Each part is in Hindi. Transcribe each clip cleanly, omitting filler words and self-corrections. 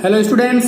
हेलो स्टूडेंट्स,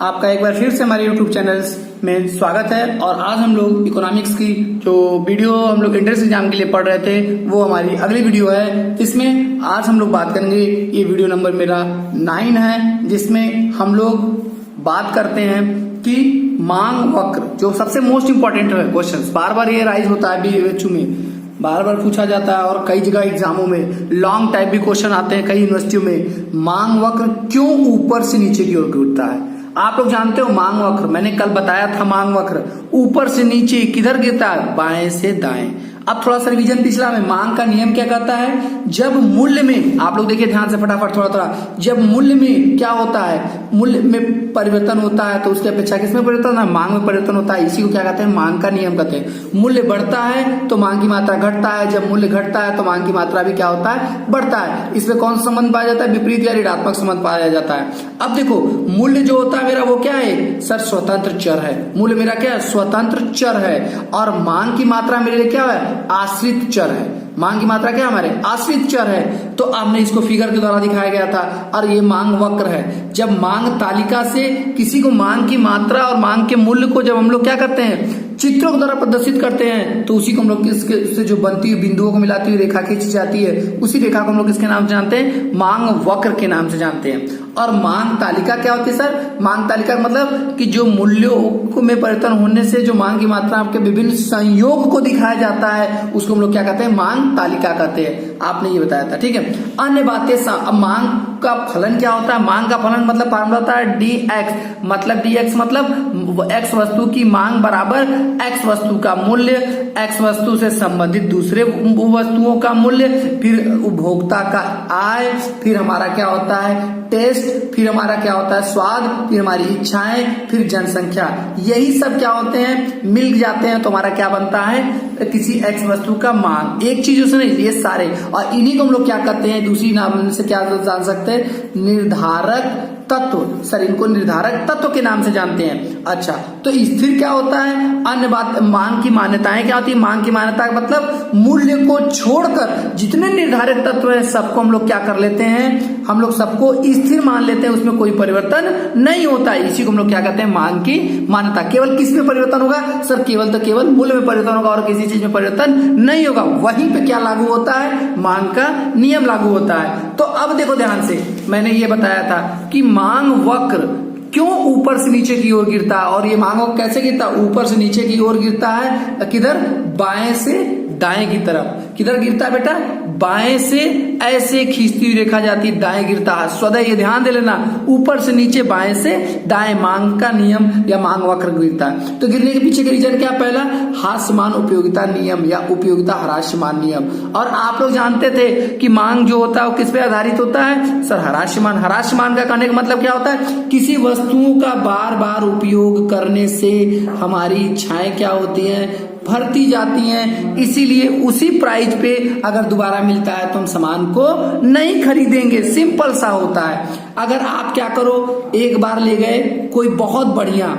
आपका एक बार फिर से हमारे यूट्यूब चैनल्स में स्वागत है। और आज हम लोग इकोनॉमिक्स की जो वीडियो हम लोग एंट्रेंस एग्जाम के लिए पढ़ रहे थे वो हमारी अगली वीडियो है। इसमें आज हम लोग बात करेंगे, ये वीडियो नंबर मेरा 9 है, जिसमें हम लोग बात करते हैं कि मांग वक्र, जो सबसे मोस्ट इंपॉर्टेंट क्वेश्चन बार बार ये राइज होता है BHU में, बार बार पूछा जाता है और कई जगह एग्जामों में लॉन्ग टाइप भी क्वेश्चन आते हैं कई यूनिवर्सिटियों में। मांग वक्र क्यों ऊपर से नीचे की ओर गिरता है? आप लोग जानते हो मांग वक्र, मैंने कल बताया था, मांग वक्र ऊपर से नीचे किधर गिरता है? बाएं से दाएं। अब थोड़ा सा रिवीजन पिछला में, मांग का नियम क्या कहता है? जब मूल्य में, आप लोग देखिए ध्यान से फटाफट थोड़ा थोड़ा, जब मूल्य में क्या होता है, मूल्य में परिवर्तन होता है तो उसकी अपेक्षा किसमें परिवर्तन है? मांग में परिवर्तन होता है। इसी को क्या कहते हैं? मांग का नियम कहते हैं। मूल्य बढ़ता है तो मांग की मात्रा घटता है, जब मूल्य घटता है तो मांग की मात्रा भी क्या होता है? बढ़ता है। इसमें कौन सा संबंध पाया जाता है? विपरीत या ऋणात्मक संबंध पाया जाता है। अब देखो, मूल्य जो होता है मेरा वो क्या है सर? स्वतंत्र चर है। मूल्य मेरा क्या है? स्वतंत्र चर है। और मांग की मात्रा मेरे लिए क्या है? आश्रित चर है। मांग की मात्रा क्या हमारे? आश्रित चर है। तो आपने इसको फिगर के द्वारा दिखाया गया था और ये मांग वक्र है। जब मांग तालिका से किसी को मांग की मात्रा और मांग के मूल्य को जब हम लोग क्या करते हैं, चित्रों के द्वारा प्रदर्शित करते हैं, तो उसी को हम लोग किसके जो बनती हुई बिंदुओं को मिलाती हुई रेखा खींची जाती है, उसी रेखा को हम लोग किसके नाम से जानते हैं? मांग वक्र के नाम से जानते हैं। और मांग तालिका क्या होती है सर? मांग तालिका मतलब कि जो मूल्यों में परिवर्तन होने से जो मांग की मात्रा के विभिन्न संयोग को दिखाया जाता है, उसको हम लोग क्या कहते हैं? मांग तालिका कहते हैं। आपने ये बताया था, ठीक है। अन्य बातें, अब मांग का फलन क्या होता है? मांग का फलन मतलब फार्मूला होता है dx, मतलब dx मतलब x वस्तु की मांग बराबर x वस्तु का मूल्य, x वस्तु से संबंधित दूसरे वस्तुओं का मूल्य, फिर उपभोक्ता का आय, फिर हमारा क्या होता है? टेस्ट, फिर हमारा क्या होता है? स्वाद, फिर हमारी इच्छाएं, फिर जनसंख्या। यही सब क्या होते हैं? मिल जाते हैं तो हमारा क्या बनता है? किसी x वस्तु का मांग। एक चीज उसने, ये सारे, और इन्हीं को हम लोग क्या कहते हैं? दूसरी नाम से क्या जान सकते हैं? निर्धारक तत्व। सर, इनको निर्धारक तत्व के नाम से जानते हैं। अच्छा, तो स्थिर क्या होता है? अन्य बात, मांग की मान्यताएं क्या होती है? मांग की मान्यता मतलब मूल्य को छोड़कर जितने निर्धारित तत्व है सबको हम लोग क्या कर लेते हैं? हम लोग सबको स्थिर मान लेते हैं, उसमें कोई परिवर्तन नहीं होता है। इसी को हम लोग क्या कहते हैं? मांग की मान्यता। केवल किस में परिवर्तन होगा सर? केवल तो केवल मूल्य में परिवर्तन होगा और किसी चीज में परिवर्तन नहीं होगा। वहीं पे क्या लागू होता है? मांग का नियम लागू होता है। तो अब देखो ध्यान से, मैंने ये बताया था कि मांग वक्र क्यों ऊपर से नीचे की ओर गिरता है, और ये मांग वक्र कैसे गिरता है? ऊपर से नीचे की ओर गिरता है। किधर? बाएं से दाएं की तरफ। किधर गिरता है बेटा? बाएं से ऐसे खींचती हुई रेखा जाती है, दाएं गिरता है। सदैव ये ध्यान दे लेना, ऊपर से नीचे, बाएं से दाएं, मांग का नियम या मांग वक्र गिरता है। तो गिरने के पीछे का रीजन क्या? पहला, ह्रासमान उपयोगिता नियम या उपयोगिता ह्रासमान नियम। और आप लोग जानते थे कि मांग जो होता है वो किस पे आधारित होता है सर? ह्रासमान। ह्रासमान का कहने का मतलब क्या होता है? किसी वस्तुओं का बार बार उपयोग करने से हमारी इच्छाएं क्या होती हैं? भरती जाती हैं। इसीलिए उसी प्राइस पे अगर दोबारा मिलता है तो हम सामान को नहीं खरीदेंगे। सिंपल सा होता है। अगर आप क्या करो, एक बार ले गए कोई बहुत बढ़िया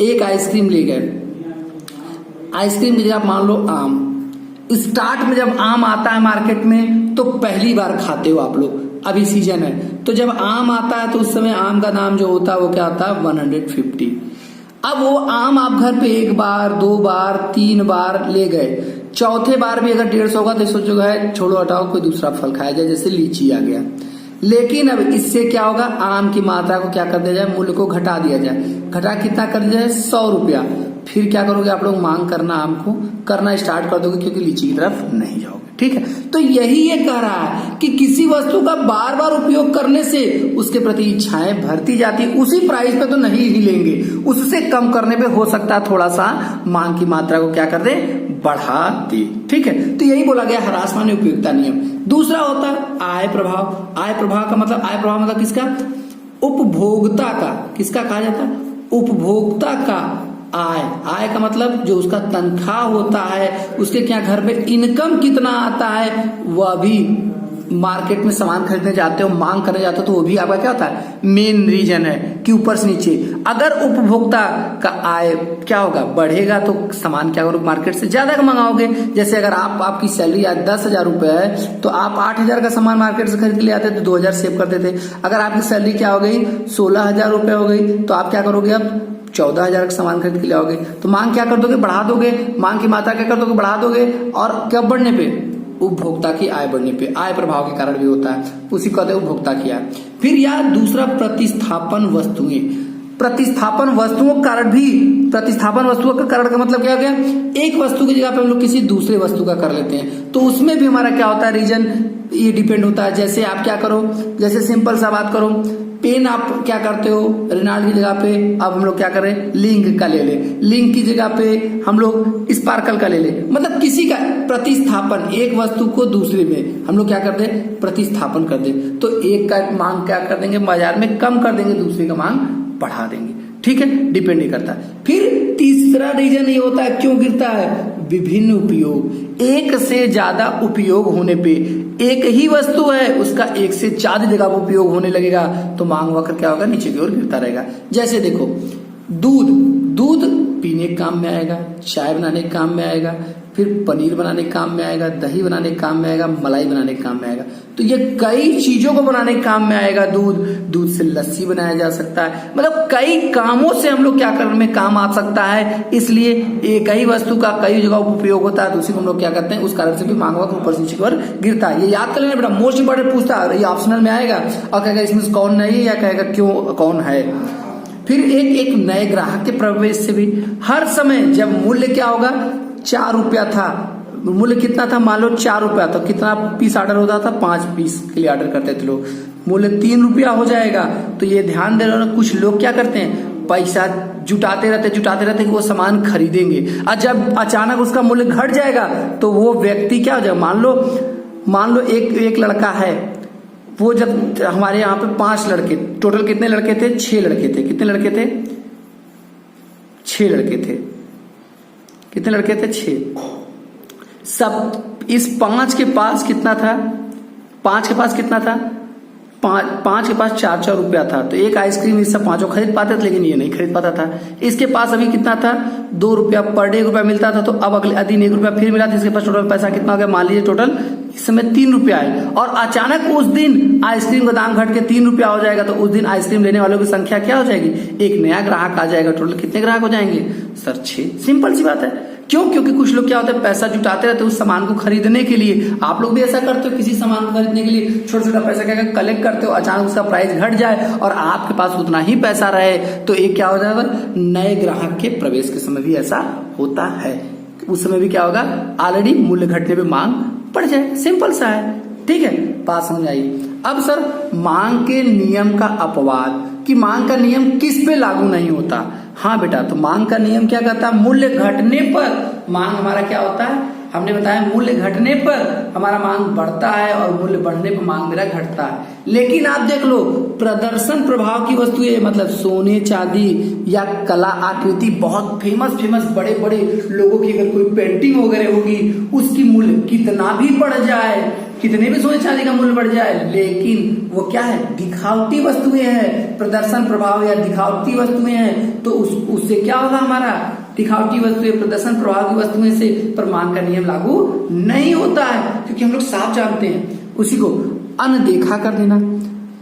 एक आइसक्रीम ले गए, आइसक्रीम की जगह मान लो आम। स्टार्ट में जब आम आता है मार्केट में तो पहली बार खाते हो आप लोग, अभी सीजन है, तो जब आम आता है तो उस समय आम का दाम जो होता है वो क्या होता है? 150। अब वो आम आप घर पे एक बार, दो बार, तीन बार ले गए, चौथे बार भी अगर 150 होगा तो सोचो है छोड़ो हटाओ कोई दूसरा फल खाया जाए, जैसे लीची आ गया। लेकिन अब इससे क्या होगा? आम की मात्रा को क्या कर दिया जाए? मूल्य को घटा दिया जाए। घटा कितना कर दिया जाए? 100 रुपया। फिर क्या करोगे आप लोग? मांग करना, आम को करना स्टार्ट कर दोगे, क्योंकि लीची की तरफ नहीं जाओगे। ठीक है, तो यही ये कह रहा है कि किसी वस्तु का बार बार उपयोग करने से उसके प्रति इच्छाएं भरती जाती। उसी प्राइस पे तो नहीं ही लेंगे, उससे कम करने पे हो सकता है थोड़ा सा मांग की मात्रा को क्या कर दे? बढ़ा दे। ठीक है, तो यही बोला गया ह्रासमान उपयोगिता नियम। दूसरा होता है आय प्रभाव। आय प्रभाव का मतलब, आय प्रभाव मतलब किसका? उपभोक्ता का। किसका कहा जाता है? उपभोक्ता का आय। आय का मतलब जो उसका तनख्वाह होता है, उसके क्या घर पे इनकम कितना आता है, वह भी मार्केट में सामान खरीदने जाते हो, मांग करने जाते हो, तो वो भी आपका क्या होता है, मेन रीजन है कि ऊपर से नीचे। अगर उपभोक्ता का आय क्या होगा, बढ़ेगा, तो सामान क्या करोगे, मार्केट से ज्यादा का मंगाओगे। जैसे अगर आपकी सैलरी आज 10,000 रुपए है तो आप 8,000 का सामान मार्केट से खरीद के ले आते तो 2,000 सेव करते थे। अगर आपकी सैलरी क्या हो गई, 16,000 रुपए हो गई, तो आप क्या करोगे, अब 14,000 का सामान खरीद के ले आओगे। तो मांग क्या कर दोगे, बढ़ा दोगे। मांग की मात्रा क्या कर दोगे, बढ़ा दोगे। और कब बढ़ने पे, उपभोक्ता की आय बढ़ने पे। आय प्रभाव के कारण भी होता है, उसी को कहते हैं उपभोक्ता की आय। फिर यार दूसरा प्रतिस्थापन वस्तुएं। प्रतिस्थापन वस्तुओं का कारण भी, प्रतिस्थापन वस्तुओं का कारण का मतलब क्या हो गया, एक वस्तु की जगह पे हम लोग किसी दूसरे वस्तु का कर लेते हैं, तो उसमें भी हमारा क्या होता है, रीजन ये डिपेंड होता है। जैसे आप क्या करो, जैसे सिंपल सा बात करो, पेन आप क्या करते हो, रेनाल्ड की जगह पे अब हम लोग क्या करें, लिंक का ले ले, लिंक की जगह पे हम लोग स्पार्कल का ले ले। मतलब किसी का प्रतिस्थापन, एक वस्तु को दूसरे में हम लोग क्या कर दे, प्रतिस्थापन कर दे। तो एक का मांग क्या कर देंगे, बाजार में कम कर देंगे, दूसरे का मांग बढ़ा देंगे। ठीक है, डिपेंड नहीं करता। फिर तीसरा रीजन ये होता है क्यों गिरता है, विभिन्न उपयोग। एक से ज्यादा उपयोग होने पे, एक ही वस्तु है उसका एक से ज्यादा जगह पर उपयोग होने लगेगा तो मांग वक्र क्या होगा, नीचे की ओर गिरता रहेगा। जैसे देखो दूध, दूध पीने के काम में आएगा, चाय बनाने के काम में आएगा, फिर पनीर बनाने के काम में आएगा, दही बनाने के काम में आएगा, मलाई बनाने के काम में आएगा। तो ये कई चीजों को बनाने के काम में आएगा। दूध, दूध से लस्सी बनाया जा सकता है। मतलब कई कामों से हम लोग क्या करने में काम आ सकता है। इसलिए एक ही वस्तु का कई जगह उपयोग होता है, तो उसी को हम लोग क्या करते हैं, उस कारण से भी मांग वक्र ऊपर से नीचे की ओर गिरता है। ये याद कर लेना बेटा, मोस्ट इंपोर्टेंट पूछता है, ये ऑप्शनल में आएगा और कहेगा इसमें कौन नहीं या कहेगा क्यों कौन है। फिर एक नए ग्राहक के प्रवेश से भी हर समय जब मूल्य क्या होगा, 4 रुपया था, मूल्य कितना था, मान लो 4 रुपया, तो कितना पीस ऑर्डर होता था, 5 पीस के लिए ऑर्डर करते थे लोग, मूल्य 3 रुपया हो जाएगा। तो ये ध्यान दे रहे हो, कुछ लोग क्या करते हैं, पैसा जुटाते रहते कि वो सामान खरीदेंगे, और जब अचानक उसका मूल्य घट जाएगा तो वो व्यक्ति क्या हो जाएगा, मान लो एक लड़का है, वो जब हमारे यहाँ पे 5 लड़के, टोटल कितने लड़के थे, 6 लड़के थे। कितने लड़के थे, 6 लड़के थे। कितने लड़के थे, 6। सब इस 5 के पास कितना था, 5 के पास कितना था, 5 के पास 4 रुपया था। तो एक आइसक्रीम इस सब 5 खरीद पाते थे, लेकिन ये नहीं खरीद पाता था। इसके पास अभी कितना था, 2 रुपया पर डे 1 रुपया मिलता था। तो अब अगले दिन 1 रुपया फिर मिला था, इसके पास टोटल पैसा कितना हो गया, मान लीजिए टोटल इस समय 3 रुपया है। और अचानक उस दिन आइसक्रीम का दाम घट के 3 रुपया हो जाएगा, तो उस दिन आइसक्रीम लेने वालों की संख्या क्या हो जाएगी, एक नया ग्राहक आ जाएगा। टोटल कितने ग्राहक हो जाएंगे सर, 6। सिंपल सी बात है। क्यों, क्योंकि कुछ लोग क्या होते हैं, पैसा जुटाते रहते हैं उस सामान को खरीदने के लिए। आप लोग भी ऐसा करते हो, किसी सामान को खरीदने के लिए छोटा छोटा पैसा क्या कलेक्ट करते हो, अचानक उसका प्राइस घट जाए और आपके पास उतना ही पैसा रहे, तो एक क्या हो जाएगा, नए ग्राहक के प्रवेश के समय भी ऐसा होता है। उस समय भी क्या होगा, ऑलरेडी मूल्य घटने पे मांग बढ़ जाए। सिंपल सा है, ठीक है, बात समझ आई। अब सर मांग के नियम का अपवाद, कि मांग का नियम किस पे लागू नहीं होता। हाँ बेटा, तो मांग का नियम क्या कहता है, मूल्य घटने पर मांग हमारा क्या होता है, हमने बताया मूल्य घटने पर हमारा मांग बढ़ता है और मूल्य बढ़ने पर मांग मेरा घटता है। लेकिन आप देख लो, प्रदर्शन प्रभाव की वस्तुएं, मतलब सोने चांदी या कला आकृति, बहुत फेमस बड़े बड़े लोगों की अगर कोई पेंटिंग वगैरह होगी, उसकी मूल्य कितना भी बढ़ जाए, कितने भी सोने चांदी का मूल्य बढ़ जाए, लेकिन वो क्या है, दिखावटी वस्तुएं हैं, प्रदर्शन प्रभाव या दिखावटी वस्तुएं हैं, तो उससे क्या होगा, हमारा दिखावटी वस्तुएं, प्रदर्शन प्रभाव की वस्तुएं से पर मांग का नियम लागू नहीं होता है। क्योंकि हम लोग साफ जानते हैं, उसी को अनदेखा कर देना,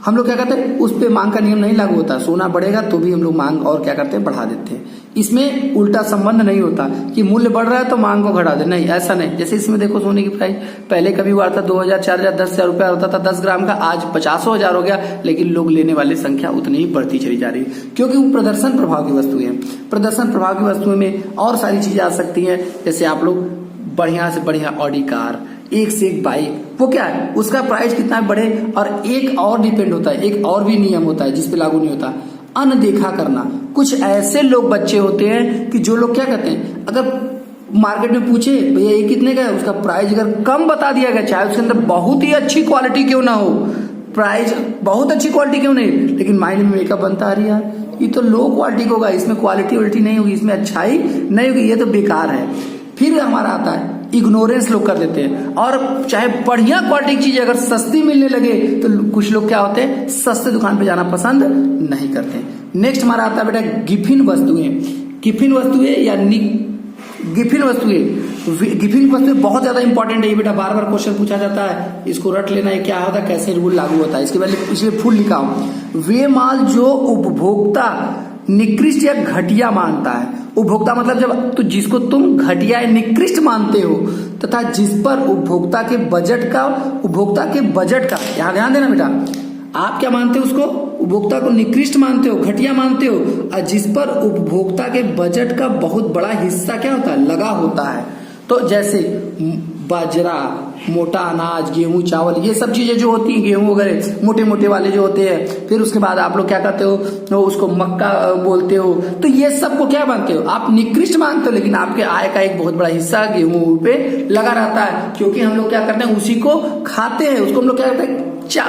हम लोग क्या करते हैं, उस पे मांग का नियम नहीं लागू होता। सोना बढ़ेगा तो भी हम लोग मांग और क्या करते हैं, बढ़ा देते हैं। इसमें उल्टा संबंध नहीं होता कि मूल्य बढ़ रहा है तो मांग को घटा दे, नहीं, ऐसा नहीं। जैसे इसमें देखो, सोने की प्राइस पहले कभी हुआ था 2,000, 4,000, 10,000 रुपया होता था 10 ग्राम का, आज 50,000 हो गया, लेकिन लोग लेने वाली संख्या उतनी ही बढ़ती चली जा रही है, क्योंकि वो प्रदर्शन प्रभाव की वस्तुएं हैं। प्रदर्शन प्रभाव की वस्तुओं में और सारी चीजें आ सकती हैं, जैसे आप लोग बढ़िया से बढ़िया ऑडी कार, एक से एक बाइक, वो क्या है, उसका प्राइस कितना बढ़े। और एक और डिपेंड होता है, एक और भी नियम होता है जिसपे लागू नहीं होता, अनदेखा करना। कुछ ऐसे लोग बच्चे होते हैं कि जो लोग क्या करते हैं, अगर मार्केट में पूछे भैया ये कितने का है, उसका प्राइस अगर कम बता दिया गया, चाहे उसके अंदर बहुत ही अच्छी क्वालिटी क्यों ना हो, प्राइस बहुत अच्छी क्वालिटी क्यों नहीं, लेकिन माइंड में मेकअप बनता आ रही है, ये तो लो क्वालिटी का होगा, इसमें क्वालिटी नहीं होगी, इसमें अच्छाई नहीं होगी, ये तो बेकार है। फिर हमारा आता है इग्नोरेंस लोग कर देते हैं। और चाहे बढ़िया क्वालिटी की चीज अगर सस्ती मिलने लगे तो कुछ लोग क्या होते हैं, सस्ते दुकान पे जाना पसंद नहीं करते। नेक्स्ट हमारा आता है बेटा गिफिन वस्तुएं। गिफिन वस्तुएं या गिफिन वस्तुएं, गिफिन वस्तुएं बहुत ज्यादा इंपॉर्टेंट है बेटा, बार बार क्वेश्चन पूछा जाता है, इसको रट लेना है क्या होता है, कैसे रूल लागू होता है, इसके पहले इसलिए फुल लिखा हूं। वे माल जो उपभोक्ता निकृष्ट या घटिया मानता है, उपभोक्ता मतलब जब तो जिसको तुम घटिया या निकृष्ट मानते हो तथा जिस पर उपभोक्ता के बजट का यहां ध्यान देना बेटा, आप क्या मानते हो उसको, उपभोक्ता को निकृष्ट मानते हो, घटिया मानते हो, और जिस पर उपभोक्ता के बजट का बहुत बड़ा हिस्सा क्या होता है, लगा होता है। तो जैसे बाजरा, मोटा अनाज, गेहूं, चावल, ये सब चीजें जो होती हैं, गेहूं वगैरह मोटे मोटे वाले जो होते हैं, फिर उसके बाद आप लोग क्या करते हो, तो उसको मक्का बोलते हो, तो ये सब को क्या मानते हो, आप निकृष्ट मानते हो, लेकिन आपके आय का एक बहुत बड़ा हिस्सा गेहूं पे लगा रहता है, क्योंकि हम लोग क्या करते हैं, उसी को खाते हैं, उसको हम लोग क्या करते हैं,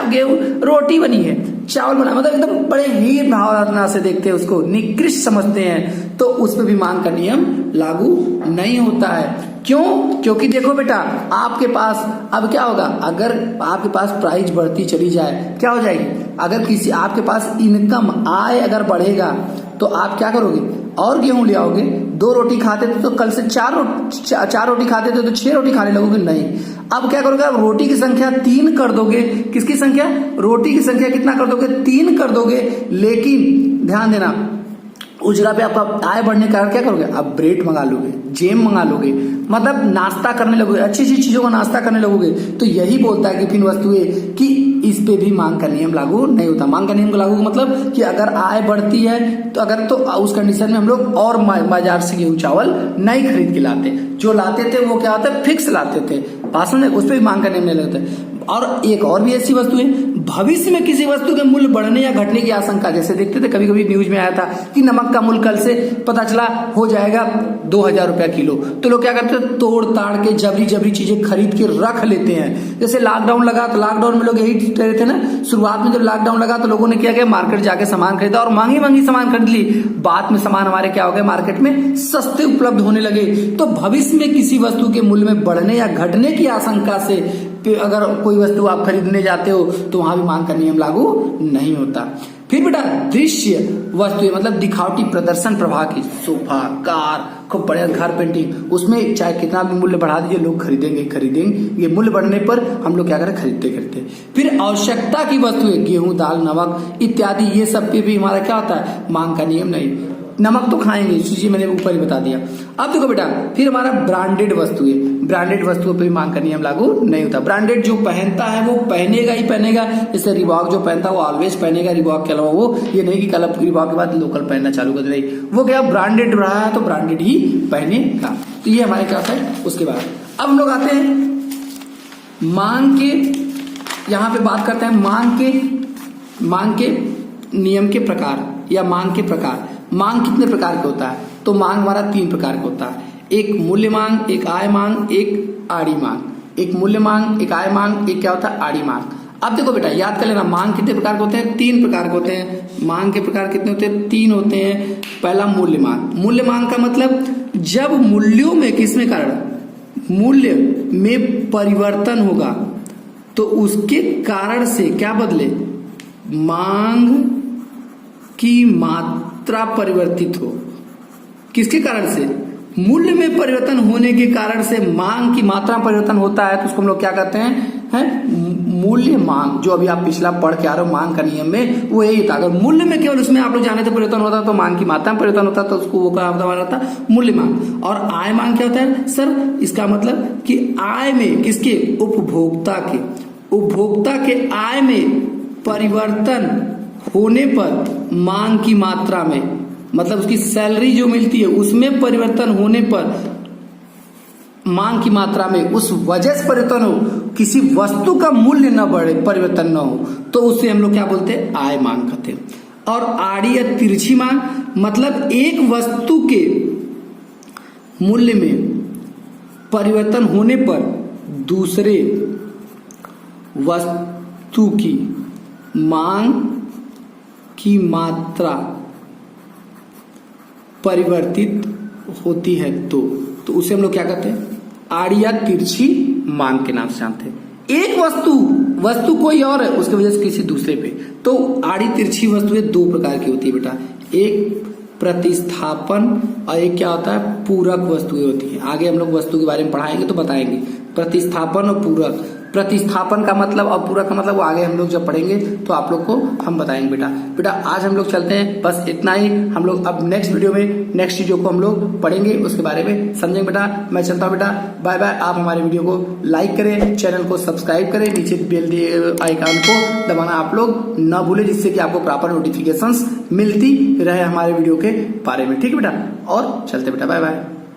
गेहूं रोटी बनी है, चावल बना, मतलब एकदम बड़े ही भावना से देखते हैं, उसको निकृष्ट समझते हैं, तो उस पर भी मांग का नियम लागू नहीं होता है। क्यों? क्योंकि देखो बेटा, आपके पास अब क्या होगा, अगर आपके पास प्राइस बढ़ती चली जाए, क्या हो जाएगी, अगर किसी आपके पास इनकम आय अगर बढ़ेगा तो आप क्या करोगे, और गेहूं ले आओगे। 2 रोटी खाते थे तो कल से 4 रोटी खाते थे तो 6 रोटी खाने लगोगे, नहीं, अब क्या करोगे, आप रोटी की संख्या 3 कर दोगे। किसकी संख्या, रोटी की संख्या कितना कर दोगे, 3 कर दोगे। लेकिन ध्यान देना, उस जगह पे आपका आय बढ़ने के कारण क्या करोगे, आप ब्रेड मंगा लोगे, जेम मंगा लोगे, मतलब नाश्ता करने लगोगे, अच्छी अच्छी चीजों का नाश्ता करने लगोगे। तो यही बोलता है गिफिन वस्तुएं कि इस पे भी मांग का नियम लागू नहीं होता। मांग का नियम लागू मतलब कि अगर आय बढ़ती है तो अगर तो उस कंडीशन में हम लोग और बाजार से गेहूं चावल नहीं खरीद के लाते, जो लाते थे वो क्या होता है, फिक्स लाते थे, पास में उस पर भी मांग का नियम नहीं लगता। और एक और भी ऐसी वस्तु है, भविष्य में किसी वस्तु के मूल्य बढ़ने या घटने की आशंका, जैसे देखते थे कभी कभी न्यूज में आया था कि नमक का मूल्य कल से पता चला हो जाएगा 2000 रुपया किलो, तो लोग क्या करते हैं, तोड़ ताड़ के जबरी चीजें खरीद के रख लेते हैं। जैसे लॉकडाउन लगा तो लॉकडाउन में लोग यही रहे थे ना, शुरुआत में जब लॉकडाउन लगा तो लोगों ने क्या किया, मार्केट जाके सामान खरीदा और महंगी सामान खरीद ली। बाद में सामान हमारे क्या हो गए, मार्केट में सस्ते उपलब्ध होने लगे। तो भविष्य में किसी वस्तु के मूल्य में बढ़ने या घटने की आशंका से अगर कोई वस्तु आप खरीदने जाते हो तो वहां भी मांग का नियम लागू नहीं होता। फिर बेटा दृश्य वस्तुएं मतलब दिखावटी प्रदर्शन प्रवाह की, सोफा, कार, खूब बढ़िया घर, पेंटिंग, उसमें चाहे कितना भी मूल्य बढ़ा दीजिए लोग खरीदेंगे। ये मूल्य बढ़ने पर हम लोग क्या करें, खरीदते। फिर आवश्यकता की वस्तुएं, गेहूं, दाल, नमक इत्यादि, ये सब पे भी हमारा क्या होता है, मांग का नियम नहीं। नमक तो खाएंगे, चीजें मैंने ऊपर ही बता दिया। अब देखो बेटा, फिर हमारा ब्रांडेड वस्तुएं, ब्रांडेड वस्तुओं पे भी मांग का नियम लागू नहीं होता। ब्रांडेड जो पहनता है वो पहनेगा ही पहनेगा, जैसे रिबॉक जो पहनता है वो ऑलवेज पहनेगा, रिबॉक के अलावा वो ये नहीं कि कल रिबॉक के बाद लोकल पहनना चालू कर दे, वो क्या ब्रांडेड रहा है तो ब्रांडेड ही पहनेगा। तो ये हमारे क्या है। उसके बाद अब हम लोग आते हैं मांग के, यहां पे बात करते हैं मांग के नियम के प्रकार या मांग के प्रकार। मांग कितने प्रकार का होता है, तो मांग हमारा 3 प्रकार का होता है, एक मूल्य मांग, एक आय मांग, एक आड़ी मांग। एक मूल्य मांग, एक आय मांग, एक क्या होता है, आड़ी मांग। अब देखो बेटा याद कर लेना, मांग कितने प्रकार के होते हैं, 3 प्रकार के होते हैं। मांग के प्रकार कितने होते हैं, 3 होते हैं। पहला मूल्य मांग। मूल्य मांग का मतलब जब मूल्यों में किसमें कारण, मूल्य में परिवर्तन होगा तो उसके कारण से क्या बदले, मांग की मात्रा परिवर्तित हो। किसके कारण से, मूल्य में परिवर्तन होने के कारण से मांग की मात्रा में परिवर्तन होता है, तो उसको हम लोग क्या कहते हैं, मूल्य मांग। जो अभी आप पिछला पढ़ के आ रहे हो मांग का नियम में, वो यही था। अगर मूल्य में केवल उसमें आप लोग जाने तो परिवर्तन होता तो मांग की मात्रा में परिवर्तन होता, तो उसको वो क्या होता, मूल्य मांग। और आय मांग क्या होता है सर, इसका मतलब कि आय में किसके, उपभोक्ता के आय में परिवर्तन होने पर मांग की मात्रा में, मतलब उसकी सैलरी जो मिलती है उसमें परिवर्तन होने पर मांग की मात्रा में, उस वजह से परिवर्तन हो, किसी वस्तु का मूल्य न बढ़े, परिवर्तन न हो, तो उससे हम लोग क्या बोलते हैं, आय मांग कहते हैं। और आड़ी या तिरछी मांग मतलब एक वस्तु के मूल्य में परिवर्तन होने पर दूसरे वस्तु की मांग की मात्रा परिवर्तित होती है तो उसे हम लोग क्या कहते हैं, आड़ी या तिरछी मान के नाम से जानते हैं। एक वस्तु कोई और है, उसकी वजह से किसी दूसरे पे, तो आड़ी तिरछी वस्तुएं दो प्रकार की होती है बेटा, एक प्रतिस्थापन और एक क्या होता है, पूरक वस्तुएं होती है। आगे हम लोग वस्तु के बारे में पढ़ाएंगे तो बताएंगे प्रतिस्थापन और पूरक। प्रतिस्थापन का मतलब और पूरक का मतलब वो आगे हम लोग जब पढ़ेंगे तो आप लोग को हम बताएंगे बेटा। आज हम लोग चलते हैं, बस इतना ही। हम लोग अब नेक्स्ट वीडियो में नेक्स्ट चीजों को हम लोग पढ़ेंगे, उसके बारे में समझेंगे बेटा। मैं चलता हूँ बेटा, बाय बाय। आप हमारे वीडियो को लाइक करें, चैनल को सब्सक्राइब करें, नीचे बेल आइकन को दबाना आप लोग ना भूलें, जिससे कि आपको प्रॉपर नोटिफिकेशंस मिलती रहे हमारे वीडियो के बारे में। ठीक है बेटा, और चलते बेटा, बाय बाय।